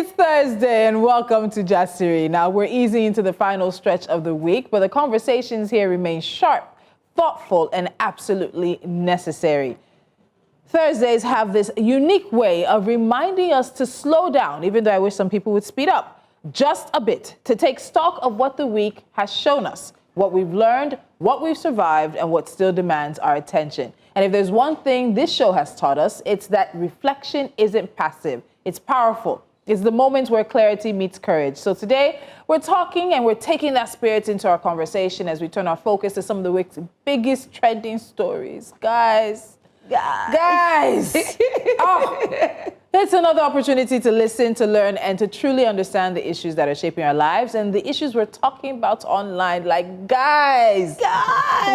It's Thursday and welcome to Jasiri. Now we're easing into the final stretch of the week, but the conversations here remain sharp, thoughtful, and absolutely necessary. Thursdays have this unique way of reminding us to slow down, even though I wish some people would speed up just a bit, to take stock of what the week has shown us, what we've learned, what we've survived, and what still demands our attention. And if there's one thing this show has taught us, it's that reflection isn't passive, it's powerful. It's the moment where clarity meets courage. So today, we're talking and we're taking that spirit into our conversation as we turn our focus to some of the week's biggest trending stories. Guys. Oh, it's another opportunity to listen, to learn, and to truly understand the issues that are shaping our lives and the issues we're talking about online. Like, guys,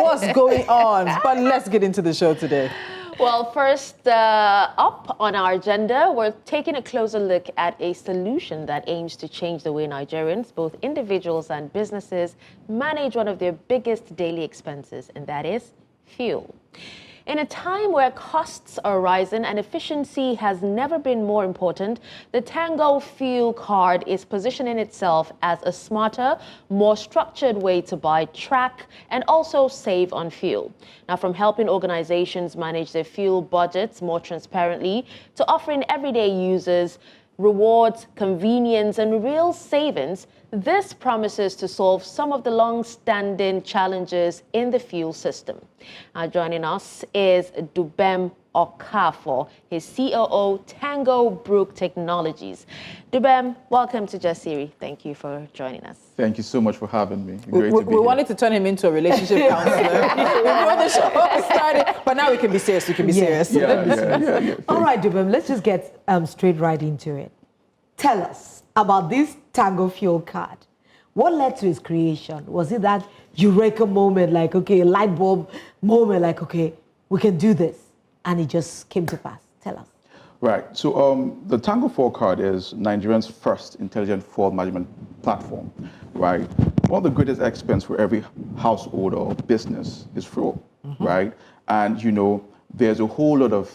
what's going on? But let's get into the show today. Well, first up on our agenda, we're taking a closer look at a solution that aims to change the way Nigerians, both individuals and businesses, manage one of their biggest daily expenses, and that is fuel. In a time where costs are rising and efficiency has never been more important, the Tango Fuel Card is positioning itself as a smarter, more structured way to buy, track, and also save on fuel. Now, from helping organizations manage their fuel budgets more transparently to offering everyday users rewards, convenience, and real savings, this promises to solve some of the long-standing challenges in the fuel system. Joining us is Dubem Okafor, his COO, Tango Brook Technologies. Dubem, welcome to Jasiri. Thank you for joining us. Thank you so much for having me. We wanted to turn him into a relationship counselor before the show started, but now we can be serious. We can be serious. Yeah. All right, Dubem, let's just get straight right into it. Tell us about this Tango Fuel Card. What led to its creation? Was it that eureka moment, like, okay, a light bulb moment, like, okay, we can do this, and it just came to pass? Tell us. Right. So the Tango Fuel Card is Nigeria's first intelligent fuel management platform, right? One of the greatest expense for every household or business is fuel, right? And, you know, there's a whole lot of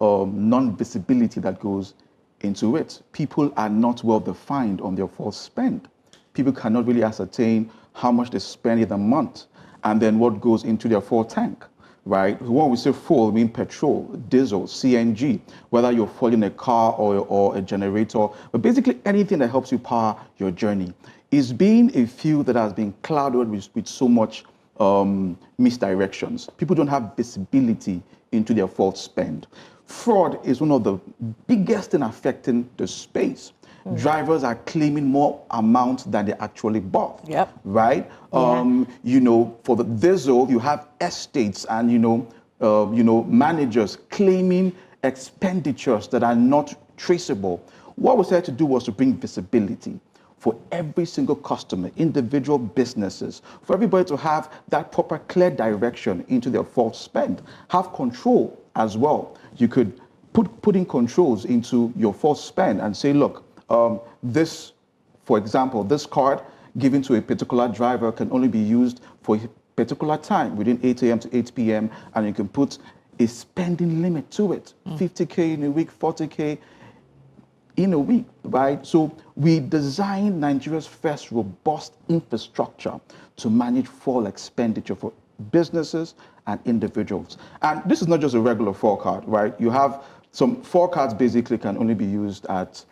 non-visibility that goes into it. People are not well defined on their fuel spend. People cannot really ascertain how much they spend in a month and then what goes into their fuel tank, right? When we say fuel, we mean petrol, diesel, CNG, whether you're fueling a car or a generator, but basically anything that helps you power your journey. Is being a fuel that has been clouded with so much misdirections. People don't have visibility into their fuel spend. Fraud is one of the biggest things affecting the space. Drivers are claiming more amount than they actually bought. Yep. Right? You know, for the diesel, you have estates and managers claiming expenditures that are not traceable. What we had to do was to bring visibility for every single customer, individual businesses, for everybody to have that proper clear direction into their fuel spend, have control as well. You could put in controls into your fuel spend and say, look, this, for example, this card given to a particular driver can only be used for a particular time within 8 a.m. to 8 p.m. And you can put a spending limit to it, 50K in a week, 40K in a week, right? So we designed Nigeria's first robust infrastructure to manage fuel expenditure for businesses and individuals. And this is not just a regular fuel card, right? You have some fuel cards basically can only be used at,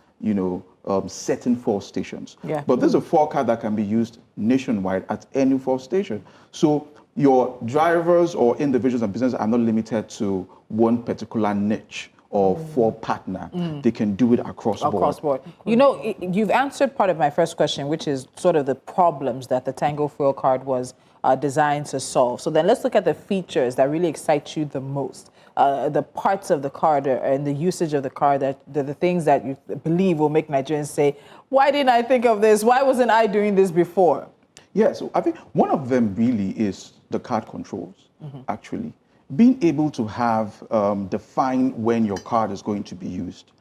certain fuel stations. Yeah. But this is a fuel card that can be used nationwide at any fuel station. So your drivers or individuals and businesses are not limited to one particular niche or fuel partner. They can do it across board. You know, you've answered part of my first question, which is sort of the problems that the Tango Fuel Card was designed to solve. So then let's look at the features that really excite you the most. The parts of the card and the usage of the card, that the things that you believe will make Nigerians say, why didn't I think of this? Why wasn't I doing this before? Yeah, so I think one of them really is the card controls, actually. Being able to have define when your card is going to be used,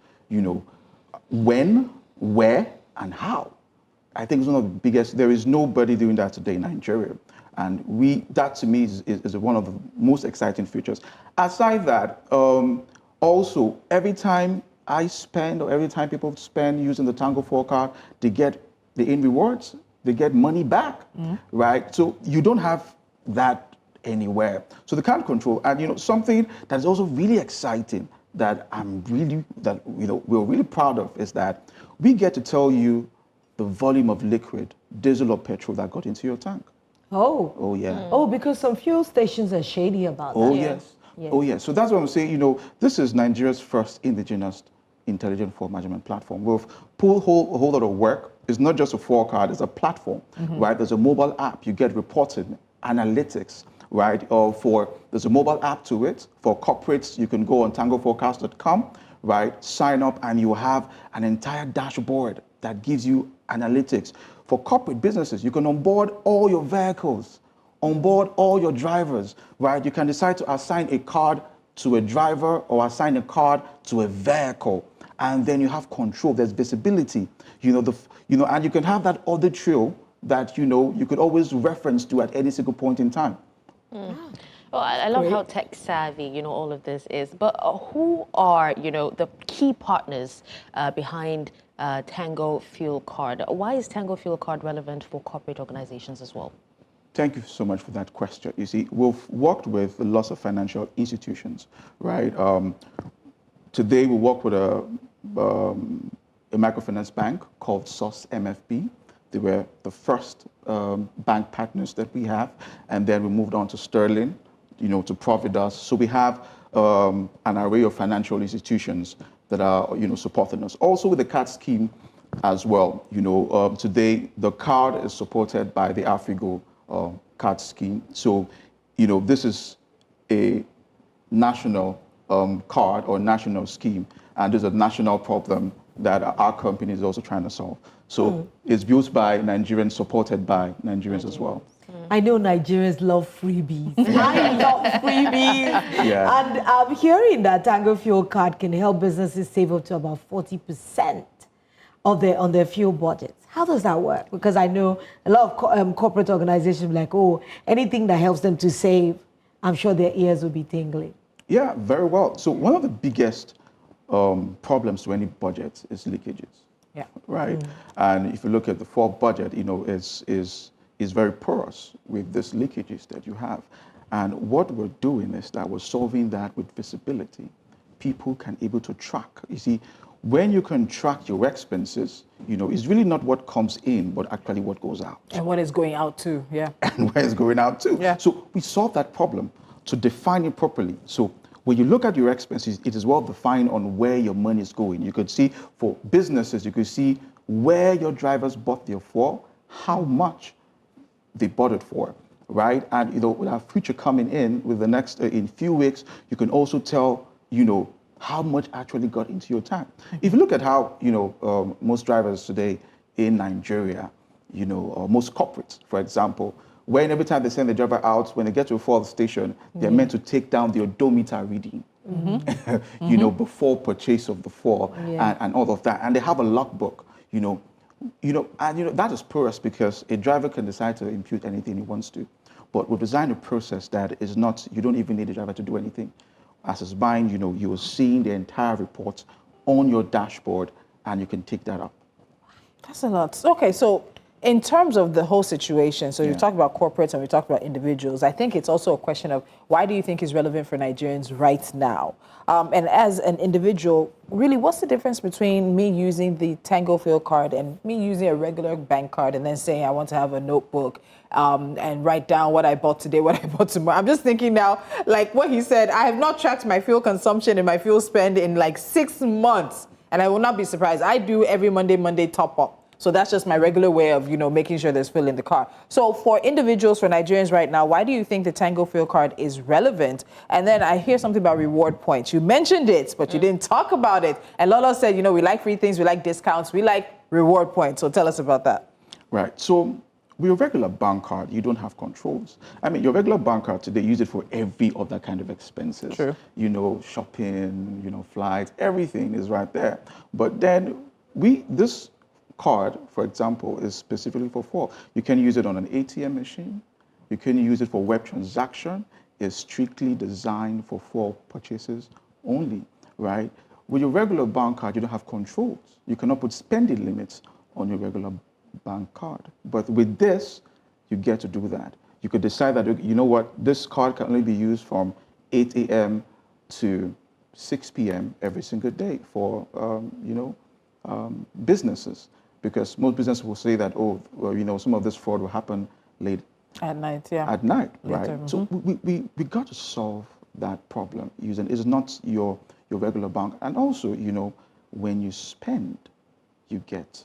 when, where, and how. I think it's one of the biggest. There is nobody doing that today in Nigeria. And that to me is one of the most exciting features. Aside that, also, every time I spend or every time people spend using the Tango 4 card, they in rewards, they get money back, right? So you don't have that anywhere. So the card control, and something that's also really exciting that we're really proud of is that we get to tell you the volume of liquid, diesel or petrol that got into your tank. Oh. Oh yeah. Oh, because some fuel stations are shady about that. Oh yes. Oh yes. So that's what I'm saying. This is Nigeria's first indigenous intelligent fuel management platform. We've pulled a whole lot of work. It's not just a 4 card, it's a platform, right? There's a mobile app, you get reporting, analytics, right? There's a mobile app to it. For corporates, you can go on tangoforecast.com, right? Sign up and you have an entire dashboard that gives you analytics. For corporate businesses, you can onboard all your vehicles, onboard all your drivers, right? You can decide to assign a card to a driver or assign a card to a vehicle. And then you have control, there's visibility, and you can have that audit trail that, you could always reference to at any single point in time. Well, I love how tech savvy, all of this is. But who are, the key partners behind Tango Fuel Card? Why is Tango Fuel Card relevant for corporate organizations as well? Thank you so much for that question. You see, we've worked with lots of financial institutions, right? Today, we work with a microfinance bank called SOS MFB. They were the first bank partners that we have. And then we moved on to Sterling, to Providus. So we have an array of financial institutions that are, supporting us. Also with the card scheme as well. Today, the card is supported by the Afrigo card scheme. So, this is a national card or national scheme. And there's a national problem that our company is also trying to solve. So it's built by Nigerians, supported by Nigerians as well. I know Nigerians love freebies. I love freebies. Yeah. And I'm hearing that Tango Fuel Card can help businesses save up to about 40% on their fuel budgets. How does that work? Because I know a lot of corporate organizations like, anything that helps them to save, I'm sure their ears will be tingling. Yeah, very well. So one of the biggest problems to any budget is leakages. Yeah. Right. And if you look at the full budget, is very porous with these leakages that you have. And what we're doing is that we're solving that with visibility. People can able to track. You see, when you can track your expenses, it's really not what comes in, but actually what goes out. And what is going out too, yeah. And where it's going out too. Yeah. So we solve that problem to define it properly. So when you look at your expenses, it is well defined on where your money is going. You could see for businesses, you could see where your drivers bought their for, how much they bought it for, right? And with our future coming in with the next in few weeks, you can also tell how much actually got into your tank. If you look at how most drivers today in Nigeria, or most corporates, for example, when every time they send the driver out, when they get to a fuel station, they're meant to take down the odometer reading, before purchase of the fuel and all of that. And they have a logbook, and that is porous because a driver can decide to impute anything he wants to. But we've designed a process that is not, you don't even need a driver to do anything. As it's buying, you are seeing the entire report on your dashboard and you can take that up. That's a lot. Okay, so in terms of the whole situation, so you talk about corporates and we talk about individuals, I think it's also a question of why do you think it's relevant for Nigerians right now? And as an individual, really, what's the difference between me using the Tango Fuel Card and me using a regular bank card and then saying I want to have a notebook and write down what I bought today, what I bought tomorrow? I'm just thinking now, like what he said, I have not tracked my fuel consumption and my fuel spend in like 6 months. And I will not be surprised. I do every Monday top up. So that's just my regular way of, making sure there's fuel in the car. So for individuals, for Nigerians right now, why do you think the Tango Fuel Card is relevant? And then I hear something about reward points. You mentioned it, but you didn't talk about it. And Lolo said, we like free things, we like discounts, we like reward points. So tell us about that. Right. So with your regular bank card, you don't have controls. I mean, your regular bank card today, use it for every other kind of expenses. True. Shopping, flights, everything is right there. But then this card, for example, is specifically for fuel. You can use it on an ATM machine. You can use it for web transaction. It's strictly designed for fuel purchases only, right? With your regular bank card, you don't have controls. You cannot put spending limits on your regular bank card. But with this, you get to do that. You could decide that, you know what, this card can only be used from 8 a.m. to 6 p.m. every single day for, businesses. Because most businesses will say that, oh, well, some of this fraud will happen late At night, yeah. at night, right? Later, So we got to solve that problem using, it's not your regular bank. And also, when you spend, you get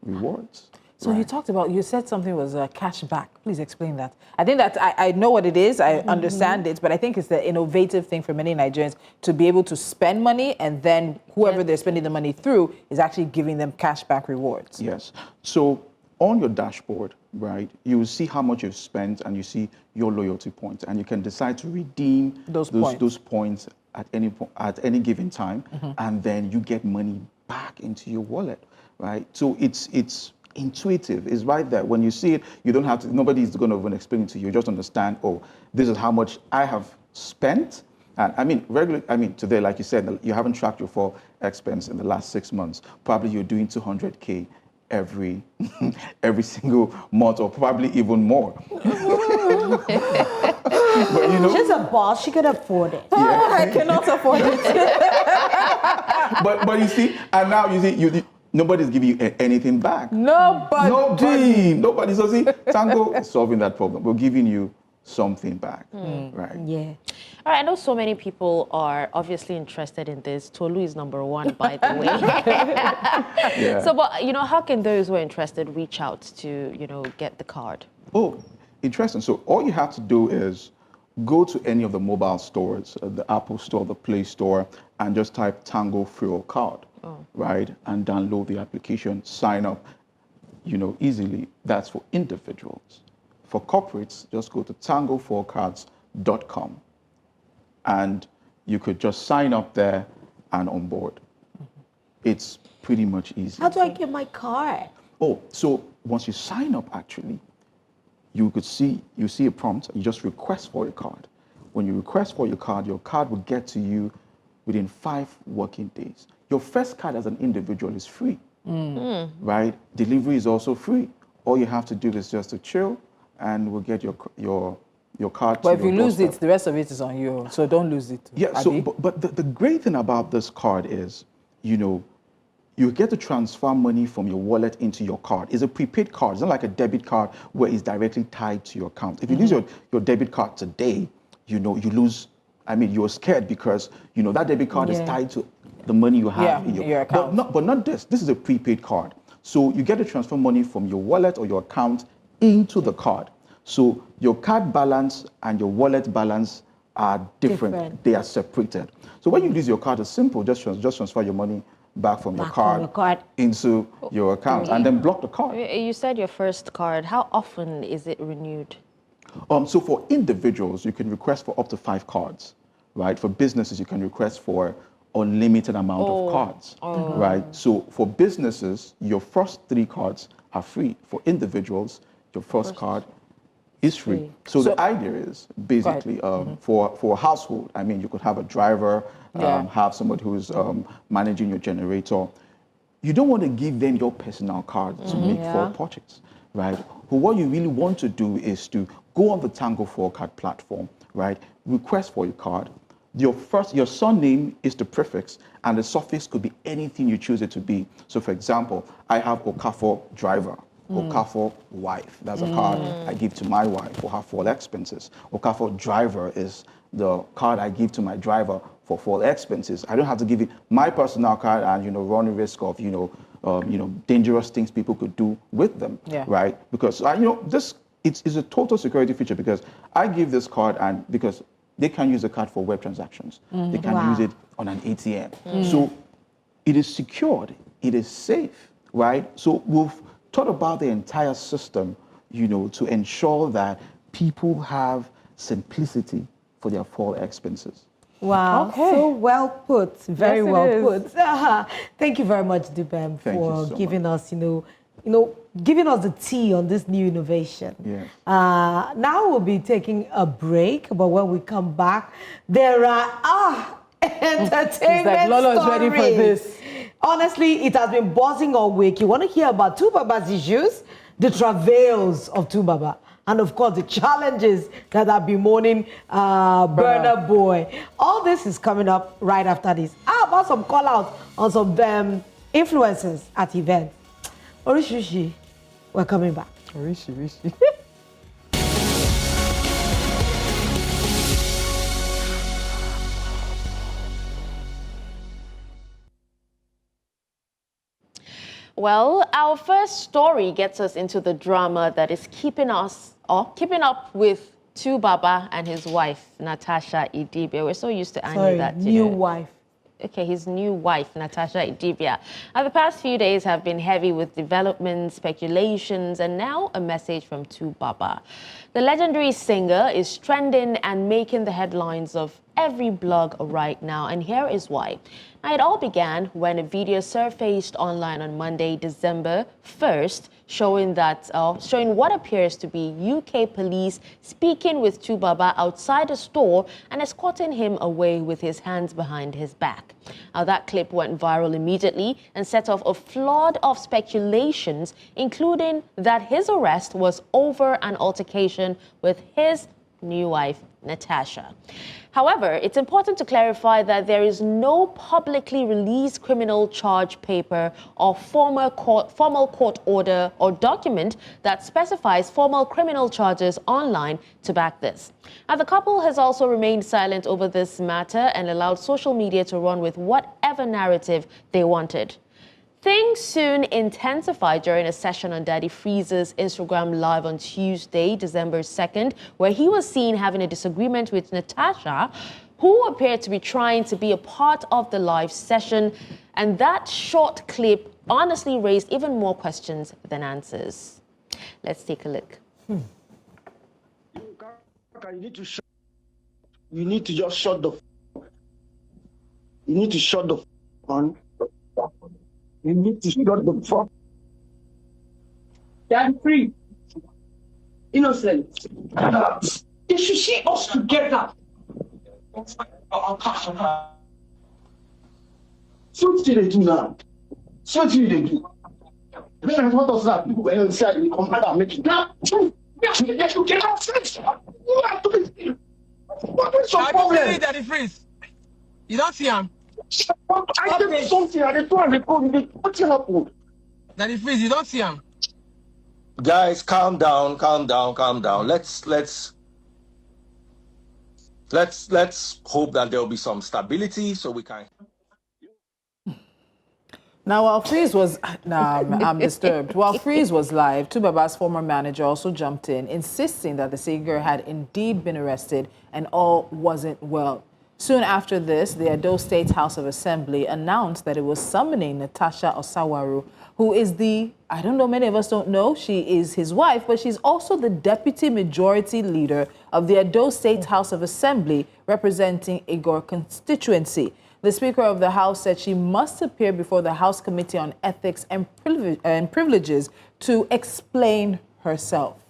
rewards. So you said something was cash back. Please explain that. I think that I know what it is, I understand it, but I think it's the innovative thing for many Nigerians to be able to spend money and then whoever they're spending the money through is actually giving them cash back rewards. Yes. So on your dashboard, right, you will see how much you've spent and you see your loyalty points, and you can decide to redeem those points at any given time, and then you get money back into your wallet, right? So it's intuitive. It's right there. When you see it, you don't have to, nobody's going to even explain it to you. You just understand, oh, this is how much I have spent. And today, like you said, you haven't tracked your full expense in the last 6 months. Probably you're doing 200K every single month, or probably even more. But She's a boss. She can afford it. Yeah. I cannot afford it. but you see, and now you see, nobody's giving you anything back. Nobody. So see, Tango is solving that problem. We're giving you something back, right? Yeah. All right, I know so many people are obviously interested in this. Tolu is number one, by the way. Yeah. So, but, how can those who are interested reach out to, get the card? Oh, interesting. So all you have to do is go to any of the mobile stores, the Apple Store, the Play Store, and just type Tango Fuel Card, right? And download the application, sign up, easily. That's for individuals. For corporates, just go to tango4cards.com. And you could just sign up there and on board. It's pretty much easy. How do I get my card? Oh, so once you sign up, actually, you see a prompt. You just request for your card. When you request for your card will get to you within 5 working days. Your first card as an individual is free, right? Delivery is also free. All you have to do is just to chill, and we'll get your card. But if you lose it, the rest of it is on you. So don't lose it. Yeah. So, but the great thing about this card is, you get to transfer money from your wallet into your card. It's a prepaid card. It's not like a debit card where it's directly tied to your account. If you lose your debit card today, you lose. You're scared because that debit card is tied to the money you have in your account. But not this. This is a prepaid card. So you get to transfer money from your wallet or your account into the card. So your card balance and your wallet balance are different. They are separated. So when you lose your card, it's simple. Just transfer your money back from your card into your account, and then block the card. You said your first card. How often is it renewed? So for individuals, you can request for up to 5 cards, right? For businesses, you can request for unlimited amount of cards, right? So for businesses, your first 3 cards are free. For individuals, your first card is free. So the idea is basically for a household. You could have a driver, have somebody who's managing your generator. You don't want to give them your personal card to make full purchase, right? But what you really want to do is to go on the Tango 4Card platform, right? Request for your card. Your surname is the prefix, and the suffix could be anything you choose it to be. So, for example, I have Okafor driver. Okafor wife. That's a card I give to my wife for her full expenses. Okafor driver is the card I give to my driver for full expenses. I don't have to give it my personal card and run the risk of dangerous things people could do with them, right? Because it's a total security feature, because I give this card and because they can use the card for web transactions. They can use it on an ATM. So it is secured. It is safe, right? So we've thought about the entire system, to ensure that people have simplicity for their full expenses. Wow, so well put, very well put. Thank you very much, Dubem, for giving us, giving us the tea on this new innovation. Yes. Now we'll be taking a break, but when we come back, there are entertainment It's like Lolo's story. ready for this. Honestly, it has been buzzing all week. You want to hear about Tubaba's issues, the travails of Tubaba, and of course the challenges that are bemoaning Burna Boy. All this is coming up right after this. How about some call outs on some influencers at events? Orishishi, we're coming back. Rishi. Well, our first story gets us into the drama that is keeping up with Tubaba and his wife, Natasha Idibia. We're so used to Annie that, new wife. Okay, his new wife, Natasha Idibia. Now, the past few days have been heavy with developments, speculations, and now a message from Tubaba. The legendary singer is trending and making the headlines of every blog right now, and here is why. Now, it all began when a video surfaced online on Monday, December 1st, showing what appears to be UK police speaking with Tubaba outside a store and escorting him away with his hands behind his back. Now, that clip went viral immediately and set off a flood of speculations, including that his arrest was over an altercation with his new wife, Natasha. However, it's important to clarify that there is no publicly released criminal charge paper or formal court order or document that specifies formal criminal charges online to back this. Now, the couple has also remained silent over this matter and allowed social media to run with whatever narrative they wanted. Things soon intensified during a session on Daddy Freeze's Instagram Live on Tuesday, December 2nd, where he was seen having a disagreement with Natasha, who appeared to be trying to be a part of the live session. And that short clip honestly raised even more questions than answers. Let's take a look. You need to just shut the You need to shut the on. You need to shut the fuck. Daddy free. Innocent. They should see us together. So what did they do now? So what did they do? Then what does that people inside the commander make it now? Yes, you cannot fix. You have to be. What is your problem? Daddy Freeze. You don't see him. I did something. I did one report. What happened? Daddy Freeze, you don't see him. Guys, calm down. Let's hope that there will be some stability so we can. Now, while Freeze was, I'm disturbed. While Freeze was live, Tubaba's former manager also jumped in, insisting that the singer had indeed been arrested and all wasn't well. Soon after this, the Edo State House of Assembly announced that it was summoning Natasha Osawaru, who is I don't know, many of us don't know, she is his wife, but she's also the deputy majority leader of the Edo State House of Assembly, representing Igor constituency. The Speaker of the House said she must appear before the House Committee on Ethics and Privileges to explain herself.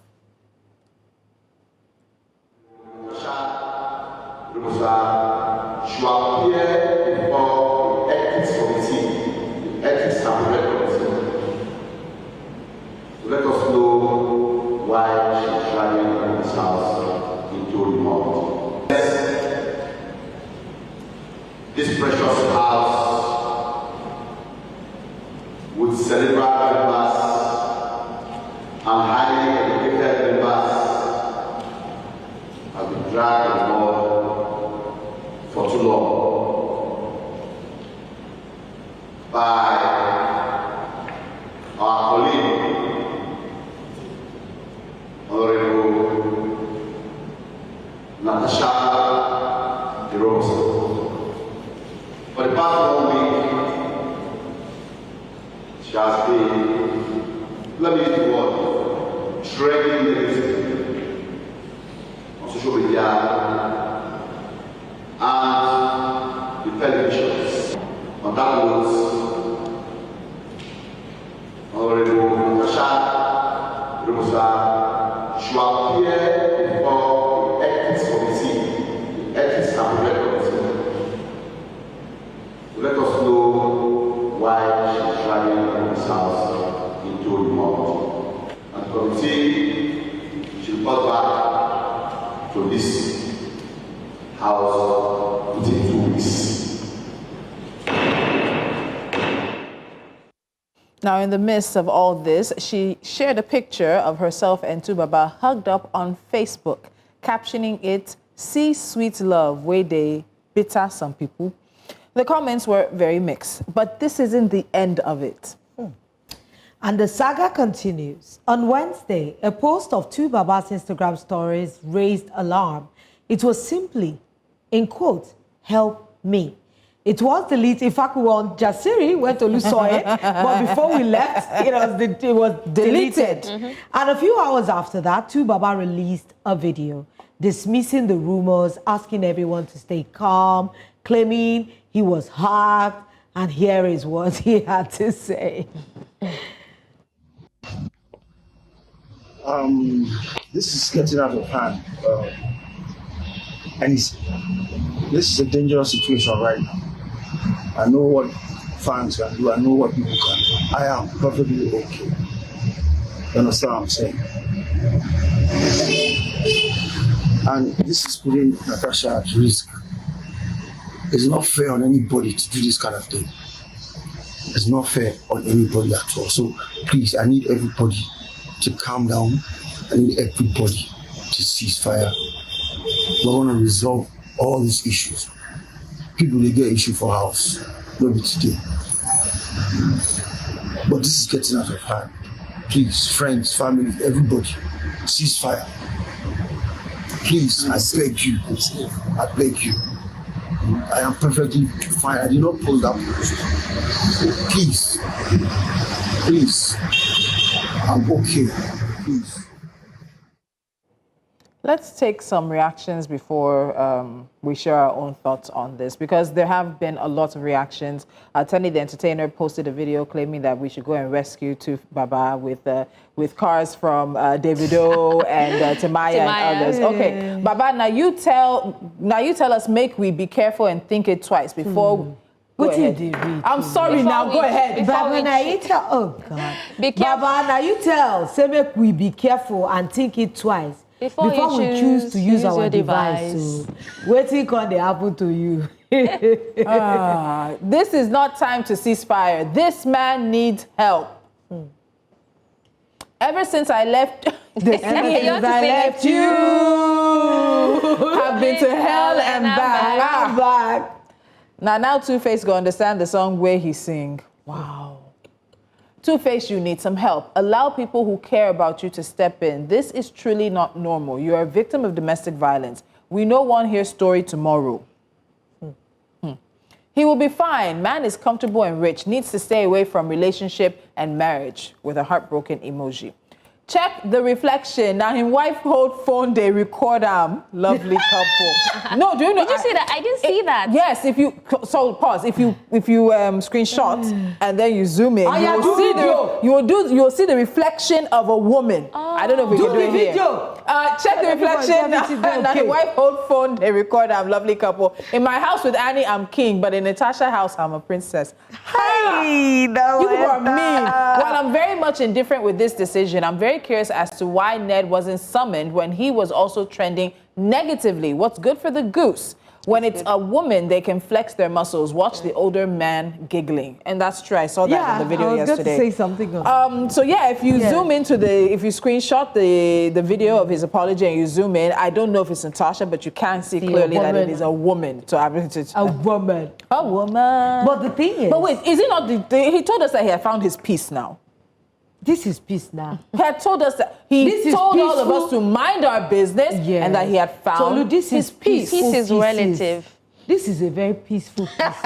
Let us know why she's driving this house into remote. This precious house with cerebral members and highly educated members have been dragged on board for too long by our colleague, Honorable Natasha Idibia. For the past 1 week, she has been, let me use the word, trending negatively on social media and the televisions. On that note, Honorable Natasha Idibia should appear before the Ethics Committee, the Ethics and Privileges Committee, to this house within 2 weeks. Now, in the midst of all this, she shared a picture of herself and Tubaba hugged up on Facebook, captioning it, "See sweet love, way they bitter some people." The comments were very mixed, but this isn't the end of it. And the saga continues. On Wednesday, a post of Tubaba's Instagram stories raised alarm. It was simply, in quotes, "help me." It was deleted. In fact, we were on Jasiri, where Tolu saw it. But before we left, it was deleted. And a few hours after that, Tubaba released a video dismissing the rumors, asking everyone to stay calm, claiming he was hacked. And here is what he had to say. This is getting out of hand. And this is a dangerous situation right now. I know what fans can do. I know what people can do. I am perfectly okay. You understand what I'm saying? And this is putting Natasha at risk. It's not fair on anybody to do this kind of thing. It's not fair on anybody at all. So please, I need everybody to calm down. I need everybody to cease fire. We want to resolve all these issues. People, they get issue for house, maybe today. But this is getting out of hand. Please, friends, family, everybody, cease fire. Please, I beg you. I beg you. I am perfectly fine. I did not post that post. Please. Please. I'm okay. Please. Let's take some reactions before we share our own thoughts on this, because there have been a lot of reactions. Tony the Entertainer posted a video claiming that we should go and rescue Baba with cars from Davido and Timaya and others. Okay, Baba, now you tell us, make we be careful and think it twice before. Go ahead. I'm sorry now. Go ahead. Baba, now you tell. Oh God. Baba, now you tell. Say make we be careful and think it twice. Before we choose to use our device. So, waiting can they happen to you? This is not time to cease fire. This man needs help. Ever since I left, you have been to hell and back. Now Two-Face go understand the song where he sing. Wow. Two-Face, you need some help. Allow people who care about you to step in. This is truly not normal. You are a victim of domestic violence. We know one here story tomorrow. He will be fine. Man is comfortable and rich. Needs to stay away from relationship and marriage, with a heartbroken emoji. Check the reflection. Now, his wife hold phone, they record him. Lovely couple. No, do you know? Did you see that? I didn't see that. Yes, pause. If you screenshot and then you zoom in, you'll see the reflection of a woman. Oh. I don't know if we can do it here. Check the reflection. Now, his wife hold phone, they record him. Lovely couple. In my house with Annie, I'm king, but in Natasha's house, I'm a princess. Hey, no, you are mean. While I'm very much indifferent with this decision, I'm very curious as to why Ned wasn't summoned when he was also trending negatively. What's good for the goose? When it's a woman, they can flex their muscles. Watch the older man giggling. And that's true. I saw that in the video yesterday. I was going to say something on so yeah, if you zoom into if you screenshot the video of his apology and you zoom in, I don't know if it's Natasha, but you can see clearly that it is a woman. So a woman. A woman. But the thing is... But wait, is it not he told us that he had found his peace now. This is peace now. He had told us that he told all of us to mind our business and that he had found his peace. Peace is relative. This is a very peaceful peace.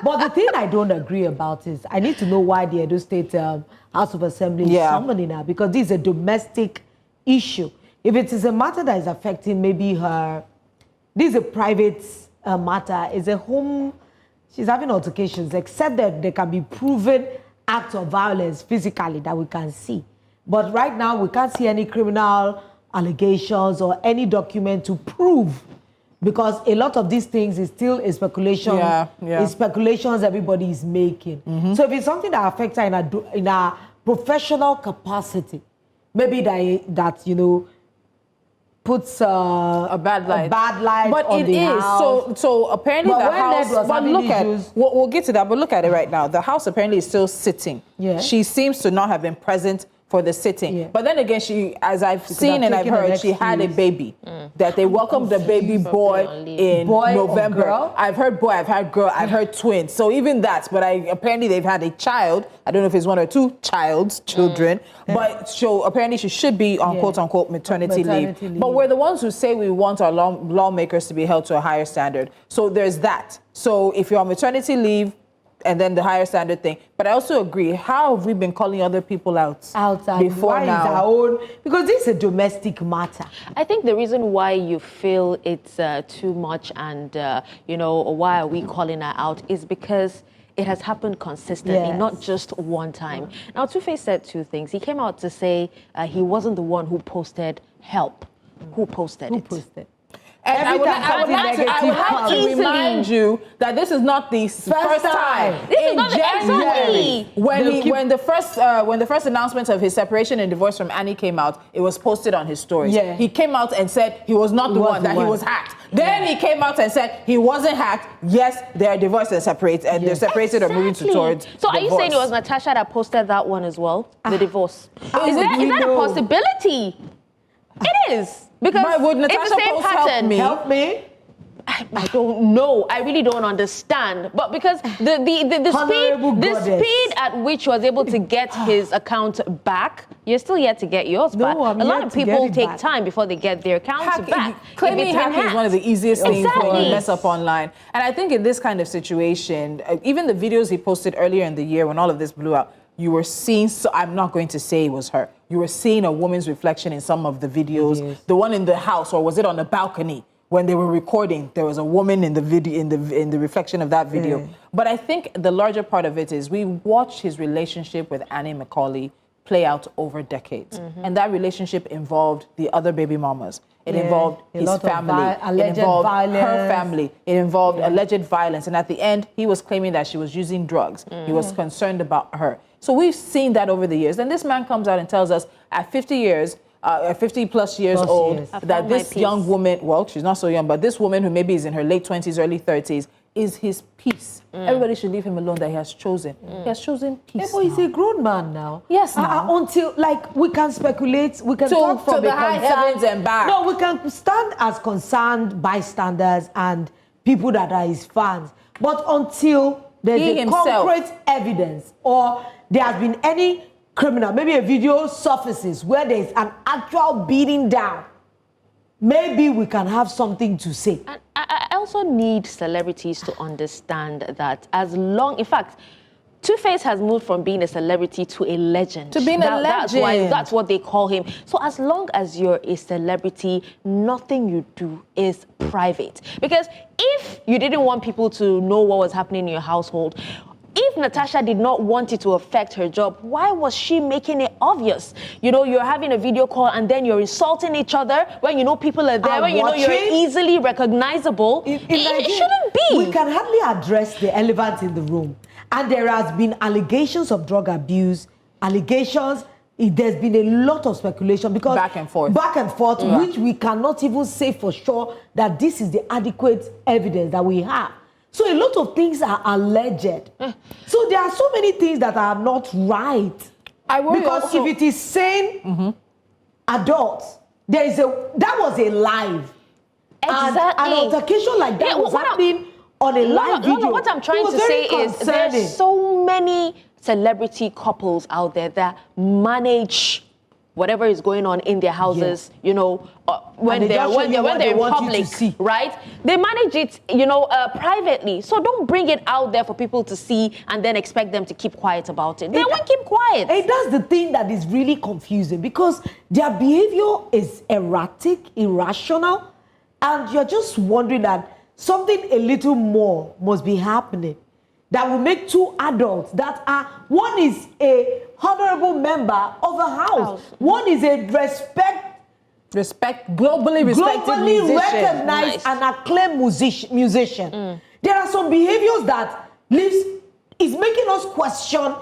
But the thing I don't agree about is I need to know why the Edo State House of Assembly is summoning her, because this is a domestic issue. If it is a matter that is affecting maybe her, this is a private matter, it's a home, she's having altercations, except that they can be proven acts of violence physically that we can see. But right now, we can't see any criminal allegations or any document to prove, because a lot of these things is still a speculation. It's speculations everybody is making. So if it's something that affects her in a professional capacity, maybe that puts a bad light. But on it the is. house. So apparently But the when Ned house. was But having look issues- at. We'll get to that. But look at it right now. The house apparently is still sitting. Yeah. She seems to not have been present for the sitting. Yeah. But then again, she, as I've seen and I've taken an heard, she had a excuse. baby. That they welcomed the baby boy in Boy or November. girl? I've heard boy, I've heard girl, I've heard twins. So even that, but apparently they've had a child. I don't know if it's one or two children. But so apparently she should be on quote unquote maternity leave. But we're the ones who say we want our lawmakers to be held to a higher standard. So there's that. So if you're on maternity leave, and then the higher standard thing. But I also agree, how have we been calling other people outside before why now? Is our own, because this is a domestic matter. I think the reason why you feel it's too much and, why are we calling her out is because it has happened consistently, Yes. not just one time. Now, Two-Face said two things. He came out to say he wasn't the one who posted help. Who posted it? And Every I would time something like negative to remind you that this is not the first time. This is in not the January, exactly. when the first announcement of his separation and divorce from Annie came out, it was posted on his stories. Yeah. He came out and said he was not the one, that he was hacked. Then he came out and said he wasn't hacked. Yes, they are divorced and separated, and they're separated or moving towards So are you divorce. saying it was Natasha that posted that one as well? The divorce? How Is would that we a know? possibility? It is. Because But would it's Natasha the same post help pattern. me? Help me. I don't know. I really don't understand. But because Honorable the goddess. speed at which he was able to get his account back, you're still yet to get yours back. I'm a lot yet of to get people it take back. time before they get their accounts back. Claiming If it's hacking is one of the easiest things when Exactly. you mess up online. And I think in this kind of situation, even the videos he posted earlier in the year when all of this blew out, you were seeing, so I'm not going to say it was her, you were seeing a woman's reflection in some of the videos. The one in the house, or was it on the balcony? When they were recording, there was a woman in the video, in the reflection of that video. Yeah. But I think the larger part of it is we watched his relationship with Annie McCauley play out over decades. And that relationship involved the other baby mamas. It involved a his lot of family. It alleged involved her violence. family. It involved alleged violence. And at the end, he was claiming that she was using drugs. He was concerned about her. So we've seen that over the years. And this man comes out and tells us at 50 years, 50 plus years old, years. that this young woman, well, she's not so young, but this woman who maybe is in her late 20s, early 30s, is his peace. Everybody should leave him alone that he has chosen. He has chosen peace. Yeah, but he's a grown man now. Yes, now. Until, we can speculate, we can talk from to the a high concern- heavens and back. No, we can stand as concerned bystanders and people that are his fans. But until there's He a himself. concrete evidence or there has been any criminal, maybe a video surfaces where there's an actual beating down, maybe we can have something to say. And I also need celebrities to understand that in fact, Two-Face has moved from being a celebrity to a legend. To being a legend. That's what they call him. So as long as you're a celebrity, nothing you do is private. Because if you didn't want people to know what was happening in your household, if Natasha did not want it to affect her job, why was she making it obvious? You're having a video call and then you're insulting each other when you know people are there, when you know you're easily recognizable. In It Nigeria, shouldn't be. We can hardly address the elephant in the room. And there has been allegations of drug abuse, there's been a lot of speculation because Back and forth, which we cannot even say for sure that this is the adequate evidence that we have. So a lot of things are alleged. So there are so many things that are not right. I worry because also- if it is sane adults, that was a live. And Exactly. an altercation like that Yeah, was what happening on a live video. What I'm trying It was to say very is concerning. there's so many celebrity couples out there that manage whatever is going on in their houses, when they they're just show you what they in want you to public, see. right? They manage it, privately. So don't bring it out there for people to see and then expect them to keep quiet about it. They won't keep quiet. And that's the thing that is really confusing because their behavior is erratic, irrational, and you're just wondering that something a little more must be happening that will make two adults one is a honorable member of a house. One is a globally respected musician. recognized and acclaimed musician. There are some behaviors that is making us question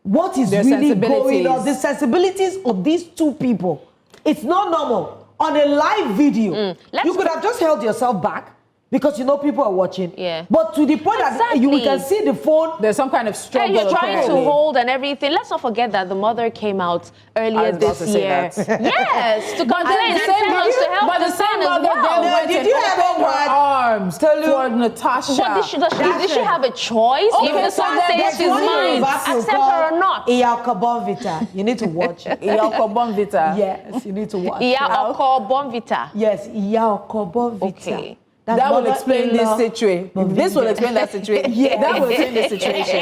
what is Their really sensibilities. going on, the sensibilities of these two people. It's not normal. on a live video. Let's You could have just held yourself back because you know people are watching. Yeah. But to the point that we can see the phone. There's some kind of struggle. He's trying to apparently. hold and everything. Let's not forget that the mother came out I earlier was about this to say year. that. Yes, to complain and same tell us to help but the the son same as mother well. then went Did and you ever opened her watch arms for Natasha. What does she have a choice? Okay, If the so son then says she's mine, accept her or not. Iya Bonvita. You need to watch it. Iya Bonvita. Yes, you need to watch Iya it. Oko Bonvita. Yes, Iya Bonvita. Okay. That will explain this situation. This will explain that situation. Yeah. That will explain this situation.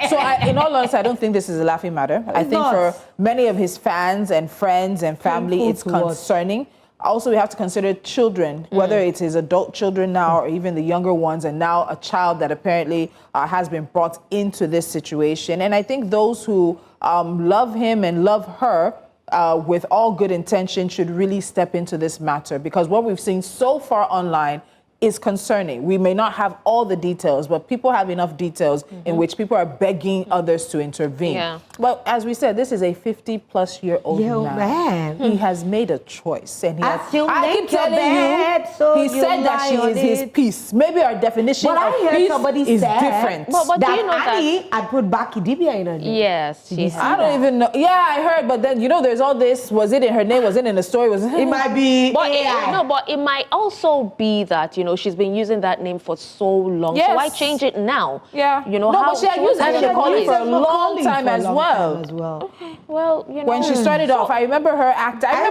So, in all honesty, I don't think this is a laughing matter. I think not. for many of his fans and friends and family, Painful it's to watch. concerning. Also, we have to consider children, whether it's his adult children now or even the younger ones, and now a child that apparently has been brought into this situation. And I think those who love him and love her with all good intention should really step into this matter, because what we've seen so far online is concerning. We may not have all the details, but people have enough details in which people are begging others to intervene. Yeah. But as we said, this is a 50-plus-year-old man. He has made a choice, and he As has. you I make keep your telling bed, you, so he you said that lie she on is his it. peace. Maybe our definition But I of heard peace somebody is said different. But do you know that- Annie had put back Idibia in her name. Yes, she has. I don't even know. Yeah, I heard, but then there's all this. Was it in her name? Was it in the story? Was It might be But AI. but it might also be that she's been using that name for so long. Yes. So why change it now? Yeah. No, but she had used how- Annie Macaulay for a long Macaulay time for a as long well. time as well. Well, When she started off, I remember her act. I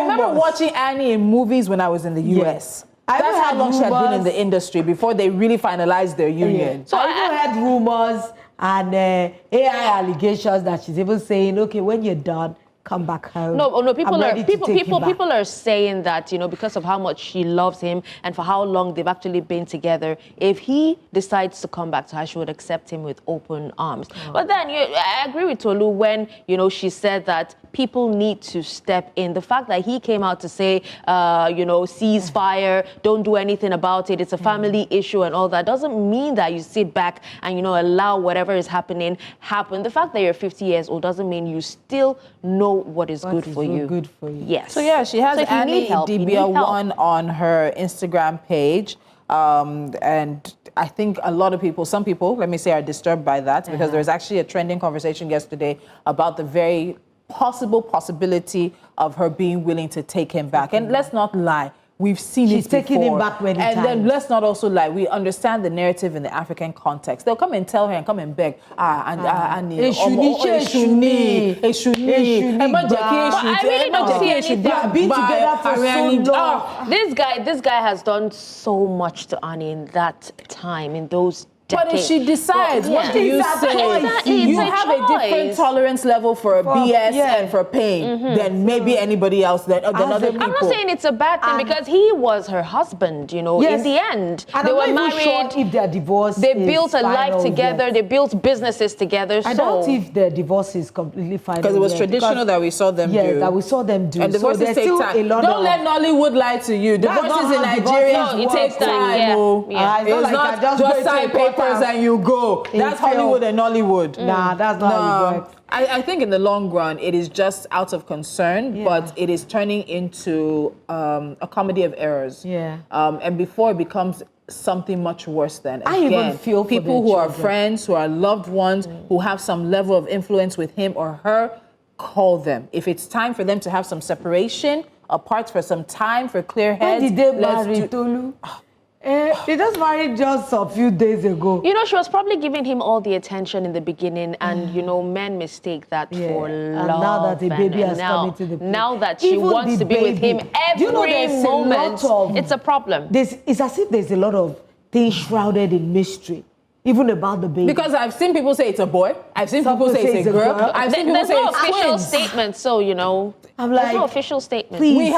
remember rumors. watching Annie in movies when I was in the US. I That's even how had long she had been in rumors. the industry before they really finalized their union. So I even heard rumors and AI allegations that she's even saying, okay, when you're done, come back home. No, people I'm are ready to take you back. people are saying that because of how much she loves him and for how long they've actually been together. If he decides to come back to her, she would accept him with open arms. But then I agree with Tolu when she said that people need to step in. The fact that he came out to say ceasefire, don't do anything about it, it's a family issue and all that, doesn't mean that you sit back and allow whatever is happening happen. The fact that you're 50 years old doesn't mean you still know what is good for you. Good for you. Yes. So yeah, she has So if you Annie need help, you need Idibia help. 1 on her Instagram page. And I think some people, let me say, are disturbed by that because there's actually a trending conversation yesterday about the very possibility of her being willing to take him back. And let's not lie. We've seen She's it before. taken him back many And then times. let's not also lie. We understand the narrative in the African context. They'll come and tell her and come and beg. I really don't see anything. They have been together for so long. This guy has done so much to Annie in that time, in those But if she decides, what do you say? Exactly, You it's a have a different choice. tolerance level for BS and for pain than maybe anybody else than other people. I'm not saying it's a bad thing because he was her husband, in the end. And they I'm were not even married. sure if their divorce They is built a life final together. yet. They built businesses together. I doubt if their divorce is completely final. Because it was yet, traditional that we saw them do. Yeah, that we saw them do. And divorces there's take still time. a lot Don't of- let Nollywood lie to you. That's Divorces not in how Nigeria divorces No, it takes take time, time. yeah. Yeah. It's not It's like I not just just go sign to a court papers and you go. That's film. Hollywood and Nollywood. Nah, that's not how it works. I think in the long run, it is just out of concern, but it is turning into a comedy of errors. Yeah. And before it becomes something much worse than, I even again, feel for people their who are children. friends, who are loved ones, who have some level of influence with him or her, call them. If it's time for them to have some separation, apart for some time, for clear When heads. did they let's marry, do- Tolu? They just married just a few days ago. She was probably giving him all the attention in the beginning, and men mistake that for And love. now that the baby and has come into the picture. now that she Even wants the to be with him baby. every Do you know there's a moment, lot of- it's a problem. It's as if there's a lot of things shrouded in mystery, even about the baby. Because I've seen people say it's a boy. I've seen Some people say it's a girl. I've seen people There's say no it's official twins. statement, so I'm there's like, no official statement. please, We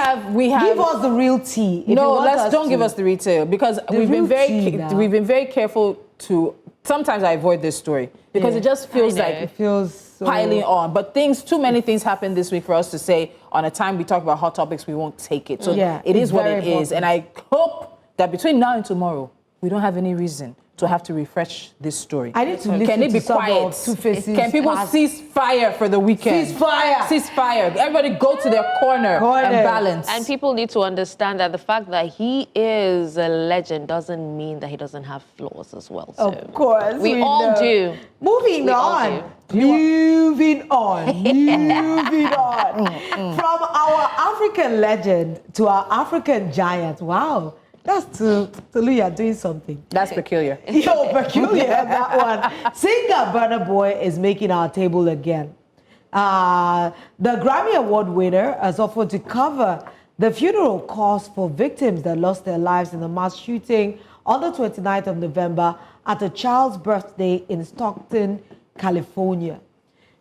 have. give us the real tea. If you No, want don't to. give us the retail because we've been real tea now. we've been very careful to. Sometimes I avoid this story because Yeah. it just feels like It feels so... piling on. But too many things happened this week for us to say on a time we talk about hot topics, we won't take it. So Yeah, it it's is what very it is. important. And I hope that between now and tomorrow, we don't have any reason to have to refresh this story? I need to listen Can it to be some quiet? of Two-Face's Can people past- cease fire for the weekend? Cease fire! Cease fire. Everybody go to their corner. And balance. And people need to understand that the fact that he is a legend doesn't mean that he doesn't have flaws as well. So Of course. we all know. do. Moving We all on. Moving on. From our African legend to our African giant. Wow. That's Tolu, you're doing something. That's peculiar. Yo, peculiar, that one. Singer Burna Boy is making our table again. The Grammy Award winner has offered to cover the funeral costs for victims that lost their lives in the mass shooting on the 29th of November at a child's birthday in Stockton, California.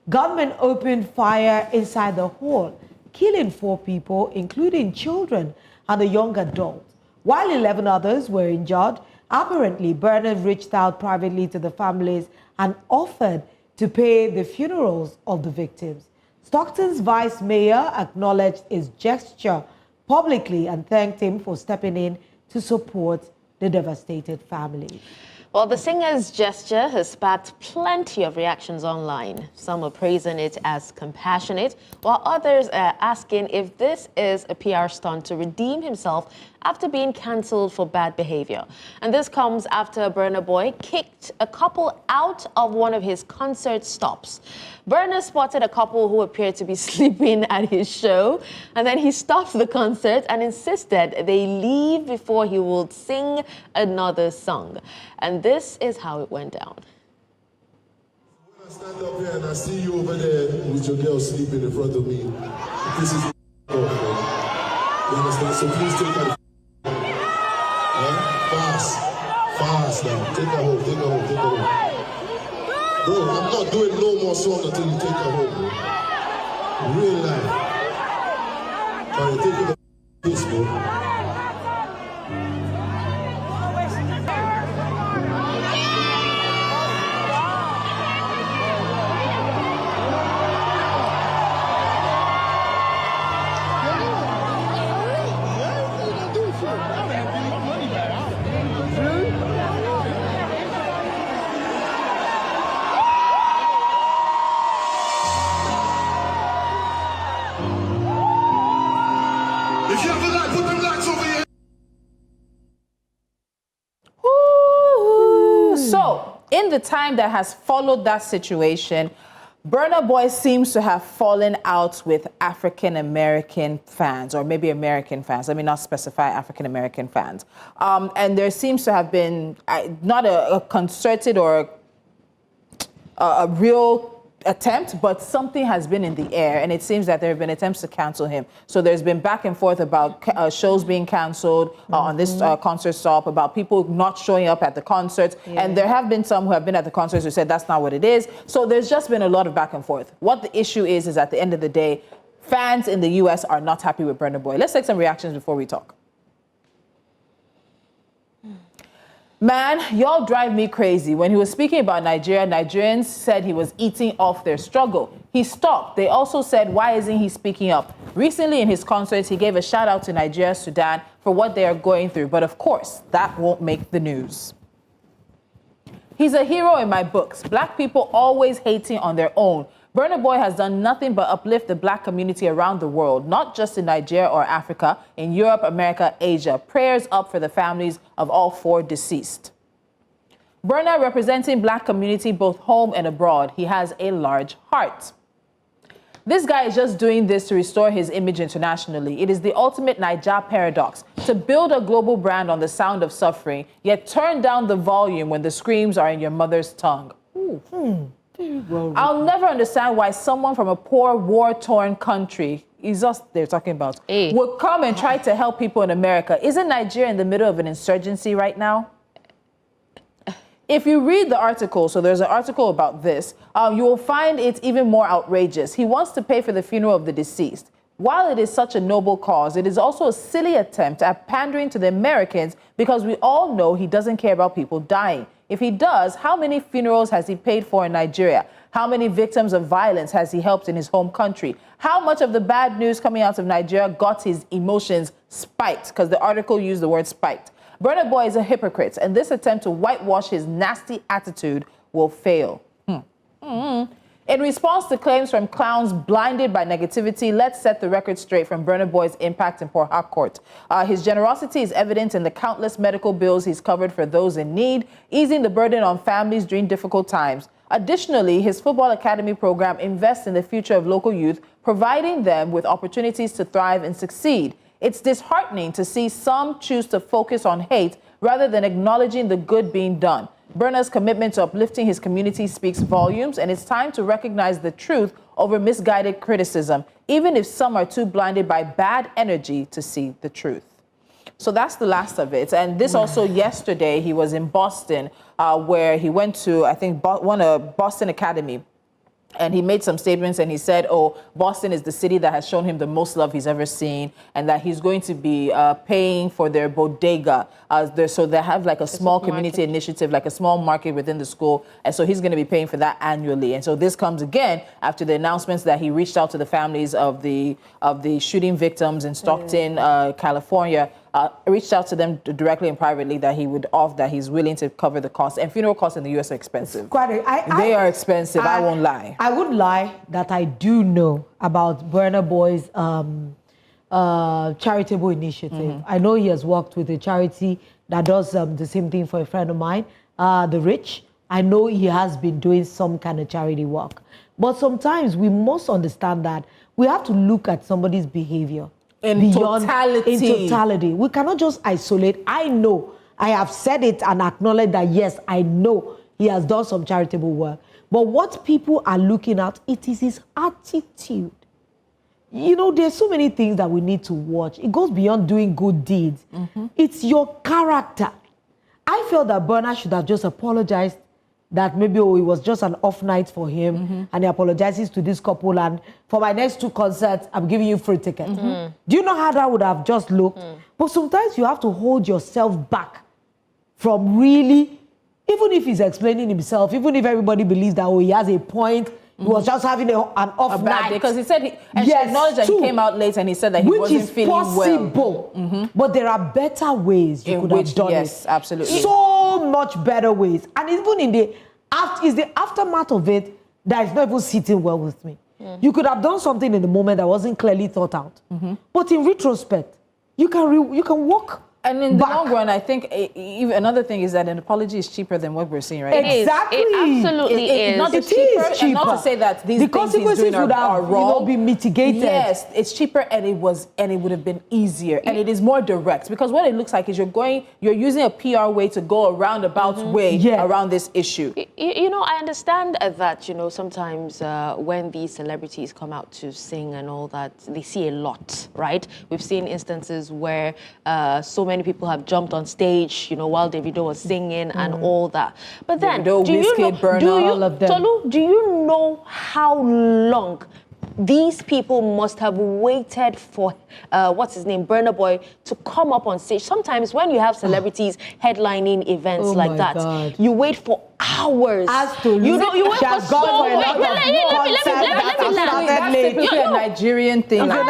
Gunmen opened fire inside the hall, killing 4 people, including children and a young adult. While 11 others were injured, apparently Burna reached out privately to the families and offered to pay the funerals of the victims. Stockton's vice mayor acknowledged his gesture publicly and thanked him for stepping in to support the devastated family. Well, the singer's gesture has sparked plenty of reactions online. Some are praising it as compassionate, while others are asking if this is a PR stunt to redeem himself after being cancelled for bad behavior. And this comes after Burna Boy kicked a couple out of one of his concert stops. Burna spotted a couple who appeared to be sleeping at his show, and then he stopped the concert and insisted they leave before he would sing another song. And this is how it went down. When I stand up here and I see you over there with your girl sleeping in front of me, this is you understand? So please take her fast now. Take her home, take her home, take her home. Bro, I'm not doing no more song until you take her home, bro. Real life. Can you take her to this, bro? If you have a light, put them lights over here. So, in the time that has followed that situation, Burna Boy seems to have fallen out with African American fans, or maybe American fans. Let me not specify African American fans. And there seems to have been not a concerted or a real attempt, but something has been in the air, and it seems that there have been attempts to cancel him. So there's been back and forth about shows being canceled on this concert stop, about people not showing up at the concerts, and there have been some who have been at the concerts who said that's not what it is. So there's just been a lot of back and forth. What the issue is at the end of the day, fans in the US are not happy with Burna Boy. Let's take some reactions before we talk. Man, y'all drive me crazy. When he was speaking about Nigeria, Nigerians said he was eating off their struggle. He stopped. They also said, why isn't he speaking up? Recently in his concerts, he gave a shout out to Nigeria, Sudan for what they are going through. But of course, that won't make the news. He's a hero in my books. Black people always hating on their own. Burna Boy has done nothing but uplift the black community around the world, not just in Nigeria or Africa, in Europe, America, Asia. Prayers up for the families of all 4 deceased. Burna representing black community both home and abroad. He has a large heart. This guy is just doing this to restore his image internationally. It is the ultimate Naija paradox, to build a global brand on the sound of suffering, yet turn down the volume when the screams are in your mother's tongue. I'll never understand why someone from a poor, war-torn country, is us they're talking about, would come and try to help people in America. Isn't Nigeria in the middle of an insurgency right now? If you read the article, so there's an article about this, you will find it even more outrageous. He wants to pay for the funeral of the deceased. While it is such a noble cause, it is also a silly attempt at pandering to the Americans because we all know he doesn't care about people dying. If he does, how many funerals has he paid for in Nigeria? How many victims of violence has he helped in his home country? How much of the bad news coming out of Nigeria got his emotions spiked? Because the article used the word spiked. Burna Boy is a hypocrite, and this attempt to whitewash his nasty attitude will fail. In response to claims from clowns blinded by negativity, let's set the record straight from Burna Boy's impact in Port Harcourt. His generosity is evident in the countless medical bills he's covered for those in need, easing the burden on families during difficult times. Additionally, his football academy program invests in the future of local youth, providing them with opportunities to thrive and succeed. It's disheartening to see some choose to focus on hate rather than acknowledging the good being done. Burna's commitment to uplifting his community speaks volumes, and it's time to recognize the truth over misguided criticism, even if some are too blinded by bad energy to see the truth. So that's the last of it. And this also yesterday, he was in Boston, where he went to, I think, Boston Academy. And he made some statements and he said, oh, Boston is the city that has shown him the most love he's ever seen, and that he's going to be paying for their bodega. So they have like a small community initiative, like a small market within the school. And so he's going to be paying for that annually. And so this comes again after the announcements that he reached out to the families of the shooting victims in Stockton, California. Reached out to them directly and privately that he's willing to cover the costs. And funeral costs in the U.S. are expensive. They are expensive, I won't lie. I wouldn't lie that I do know about Burna Boy's charitable initiative. I know he has worked with a charity that does the same thing for a friend of mine, The Rich. I know he has been doing some kind of charity work. But sometimes we must understand that we have to look at somebody's behavior. In totality. We cannot just isolate. I know, I have said it and acknowledged that, yes, I know he has done some charitable work. But what people are looking at, it is his attitude. You know, there's so many things that we need to watch. It goes beyond doing good deeds. It's your character. I feel that Burna should have just apologized that maybe it was just an off night for him, and he apologizes to this couple, and for my next 2 concerts, I'm giving you free tickets. Do you know how that would have just looked? But sometimes you have to hold yourself back from really, even if he's explaining himself, even if everybody believes that, oh, he has a point, he was just having an off night. Because he said, she acknowledged that he came out late and he said that he wasn't feeling well. But there are better ways you could have done it. Yes, absolutely. So much better ways. And even in the aftermath of it that is not even sitting well with me. You could have done something in the moment that wasn't clearly thought out. But in retrospect, you can walk. And in the long run, I think even another thing is that an apology is cheaper than what we're seeing right now. Exactly. It absolutely is. It's cheaper. And not to say that these things he's doing are wrong. Be mitigated. Yes, it's cheaper and it would have been easier. And it is more direct. Because what it looks like is you're using a PR way to go a roundabout way around this issue. You know, I understand that, you know, sometimes when these celebrities come out to sing and all that, they see a lot, right? We've seen instances where so many people have jumped on stage, you know, while Davido was singing and all that. But then, Davido, Burna, all of them. Tolu, do you know how long these people must have waited for, Burna Boy to come up on stage? Sometimes when you have celebrities headlining events like that, you wait for hours. You wait for so long. That's typically a Nigerian thing. They don't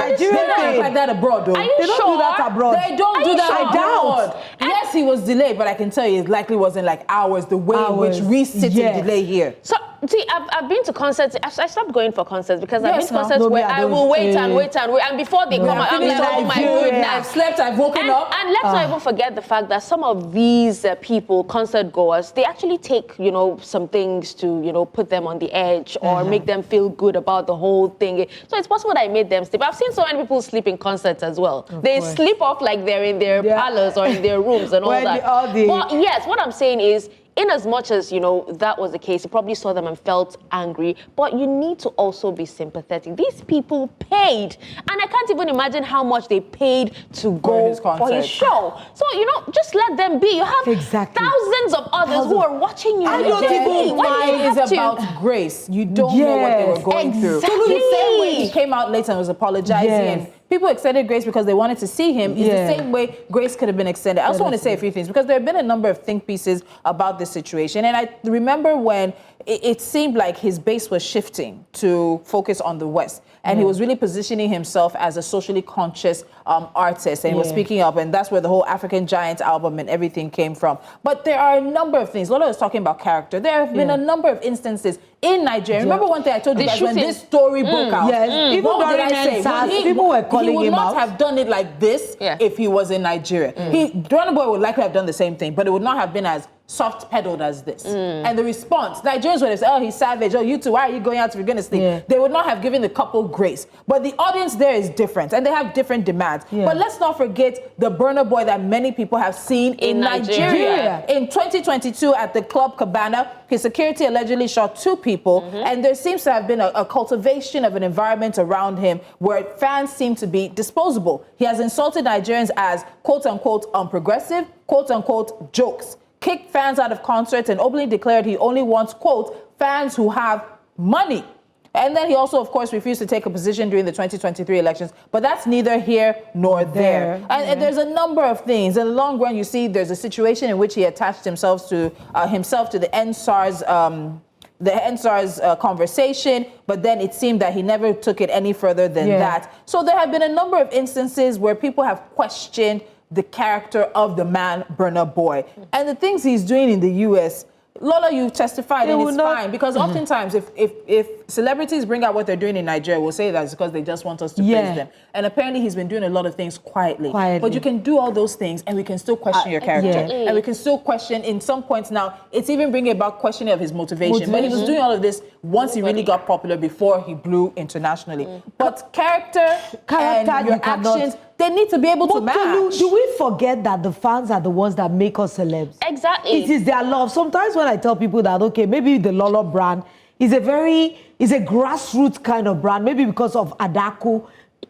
act like that abroad, though. Are you They don't do that abroad. They don't do that abroad. Yes, he was delayed, but I can tell you it likely wasn't like hours, the way in which we sit in delay here. So, see, I've been to concerts. I stopped going for concerts because I've been to concerts where I will wait and wait and wait. And before they come out, I'm like, oh my goodness. I've slept, I've woken up. And let's not even forget the fact that some of these people, concert goers, they actually take, you know, some things to, you know, put them on the edge or make them feel good about the whole thing. So it's possible that I made them sleep. I've seen so many people sleep in concerts as well. They sleep off like they're in their parlors or in their rooms and all that. But yes, what I'm saying is, in as much as, you know, that was the case, you probably saw them and felt angry, but you need to also be sympathetic. These people paid, and I can't even imagine how much they paid to go for his show. So, you know, just let them be. You have thousands of others who are watching you. I don't think why is about grace. You don't know what they were going through. So the same way he came out later and was apologizing and people extended grace because they wanted to see him. It's the same way grace could have been extended. I also want to say a few things because there have been a number of think pieces about this situation. And I remember when it seemed like his base was shifting to focus on the West. And he was really positioning himself as a socially conscious artist. And he was speaking up, and that's where the whole African Giant album and everything came from. But there are a number of things. Lola was talking about character. There have been a number of instances in Nigeria. Remember one thing I told you guys when this story broke out? Even what did during I say? SARS, people were calling him out. He would not have done it like this if he was in Nigeria. Burna Boy would likely have done the same thing, but it would not have been as soft pedaled as this. And the response, Nigerians would have said, oh, he's savage. Oh, you two, why are you going out if you're going to sleep? They would not have given the couple grace. But the audience there is different, and they have different demands. But let's not forget the Burna Boy that many people have seen in Nigeria. In 2022 at the Club Cabana, his security allegedly shot 2 people, and there seems to have been a cultivation of an environment around him where fans seem to be disposable. He has insulted Nigerians as quote-unquote unprogressive, quote-unquote jokes, kicked fans out of concerts, and openly declared he only wants, quote, fans who have money. And then he also, of course, refused to take a position during the 2023 elections, but that's neither here nor there. And there's a number of things. In the long run, you see there's a situation in which he attached himself to the NSARS conversation, but then it seemed that he never took it any further than that. So there have been a number of instances where people have questioned the character of the man Burna Boy. And the things he's doing in the U.S., Lola, you testified, and it's fine, because oftentimes if celebrities bring out what they're doing in Nigeria, we'll say that's because they just want us to praise them. And apparently he's been doing a lot of things quietly. But you can do all those things and we can still question your character. And we can still question, in some points now, it's even bringing about questioning of his motivation. But he was doing all of this once he really got popular, before he blew internationally. But character and your actions, they need to be able to match. Do we forget that the fans are the ones that make us celebs? Exactly. It is their love. Sometimes when I tell people that, okay, maybe the Lolo brand is a grassroots kind of brand, maybe because of Adaku,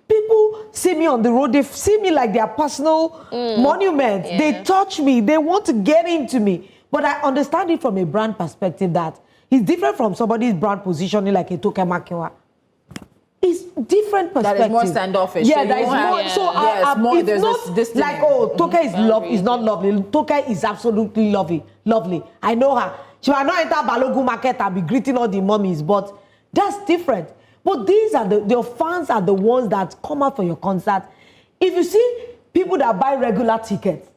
people see me on the road, they see me like their personal monument. They touch me, they want to get into me. But I understand it from a brand perspective that it's different from somebody's brand positioning like a Toke Makiwa. It's different perspective. That is more standoffish. Yeah, that is more. So it's not this like, oh, Toke is not lovely. Toke is absolutely lovely. I know her. She might not enter Balogu market and be greeting all the mummies, but that's different. But these are your fans are the ones that come out for your concert. If you see people that buy regular tickets,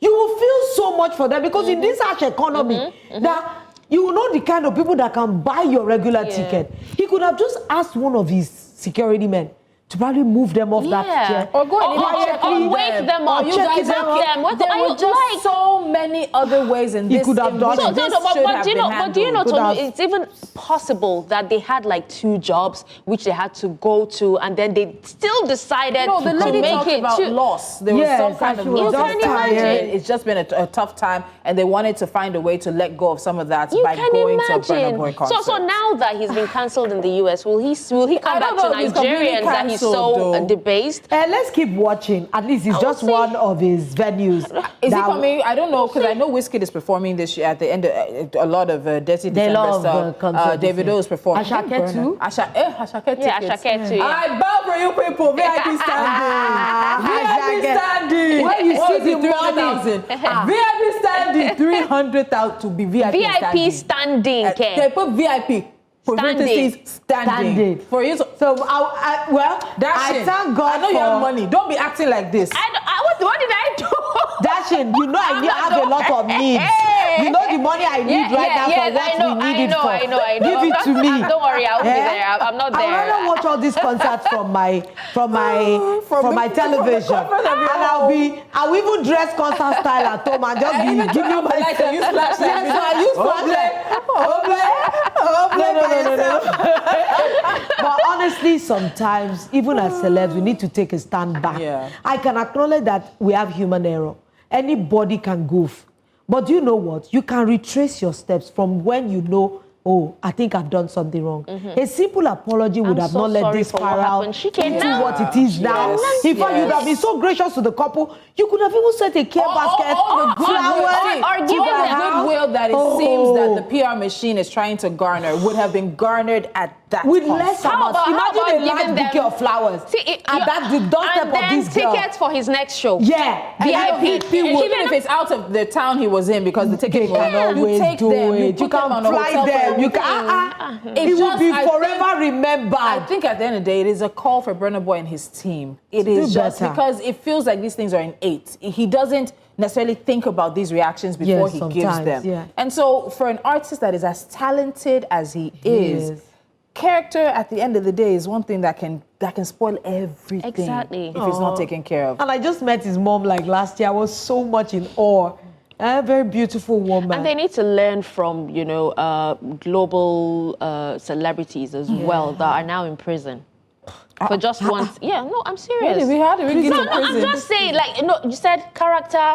you will feel so much for them, because in this harsh economy, that you will know the kind of people that can buy your regular ticket. He could have just asked one of his security men to probably move them off that chair. Or go and wake them up. You guys them. There were just so many other ways in this. He could have done it. But do you know, Tolu, it's even possible that they had like 2 jobs which they had to go to, and then they still decided to make it about loss. There was some kind of loss. Imagine. It's just been a tough time, and they wanted to find a way to let go of some of that by going to a Burna Boy concert. So now that he's been cancelled in the US, will he come back to Nigerians that he's so debased? Let's keep watching. At least it's just one of his venues. Is he coming? I don't know, because I know Wizkid is performing this year at the end of a lot of Dirty December stuff. Davido is performing. Ashake too? Ashake too. Yeah, Ashake too. Yeah. I bow for you people. VIP standing. VIP standing. When you see the 300,000. VIP standing. 300,000 to be VIP standing. VIP standing. They put VIP. Standing. For you. So, I thank God. I know you have money. Don't be acting like this. What did I do? Dashin, you know I have a lot of needs. You know the money I need right now for what we need it for. I know. Give it to me. Don't worry, I'll be there. I'm not there. I'd rather watch all these concerts from my television. And I'll even dress concert style at home and just be giving my like to use flashlight. I use No. But honestly, sometimes, even as celebs, we need to take a stand back. Yeah. I can acknowledge that we have human error. Anybody can goof. But you know what? You can retrace your steps from when you know, oh, I think I've done something wrong. A simple apology would have not let this spiral into what it is now. In fact, you'd have been so gracious to the couple. You could have even set a care basket, All the goodwill, or all given the them- goodwill that it seems that the PR machine is trying to garner would have been garnered at that with cost. less How amount. about Imagine a giving large them- bouquet of flowers. And that's the doorstep and of then this girl. tickets for his next show. Yeah. VIP. Even if it's out of the town he was in, because the ticket They can you always take do them, you it. put You them can on a fly hotel for them. a You weekend. can. It's It will just, be I forever think- remembered. I think at the end of the day, it is a call for Burna Boy and his team. It Do is just better. because it feels like these things are innate. He doesn't necessarily think about these reactions before Yes, he gives sometimes, them. yeah. And so for an artist that is as talented as he is, Yes. character at the end of the day is one thing that can spoil everything Exactly. if it's not taken care of. And I just met his mom like last year. I was so much in awe. A very beautiful woman. And they need to learn from, global celebrities as well that are now in prison. For just once. Yeah, no, I'm serious. Really, we had to get No, to no, I'm prison. just saying, you said character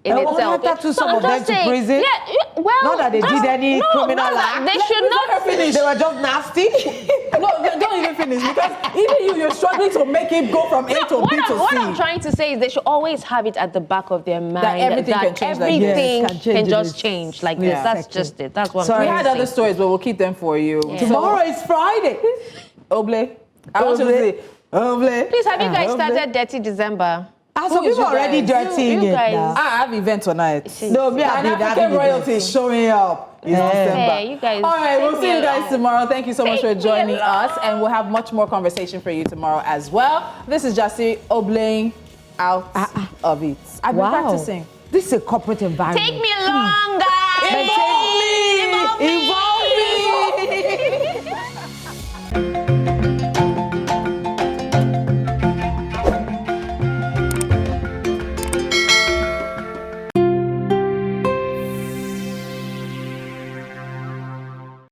in itself. That took some I'm of them just to saying, prison? Yeah, well, Not that they did any criminal act. They should not They were just nasty. No, don't even finish, because even you're struggling to make it go from A to B to C. What I'm trying to say is they should always have it at the back of their mind everything can change like this. everything Yes, can change can in just this. change like Yeah. this. That's just it. That's what Sorry. We I'm had trying to other say. stories, but we'll keep them for you. Yeah. Tomorrow is Friday. Oble. I want you to Oble. say, Oble. Please, have you guys Oble. started Dirty December? So Who is people you already guys? dirtying You it guys- now. I have event tonight. No, me, I've And been African having royalty is showing up in December. Hey, you guys, All right, we'll take see me you guys along. tomorrow. Thank you so much for Take me joining along. us, and we'll have much more conversation for you tomorrow as well. This is Jasiri Oblaying out of it. I've been practicing. This is a corporate environment. Take me along,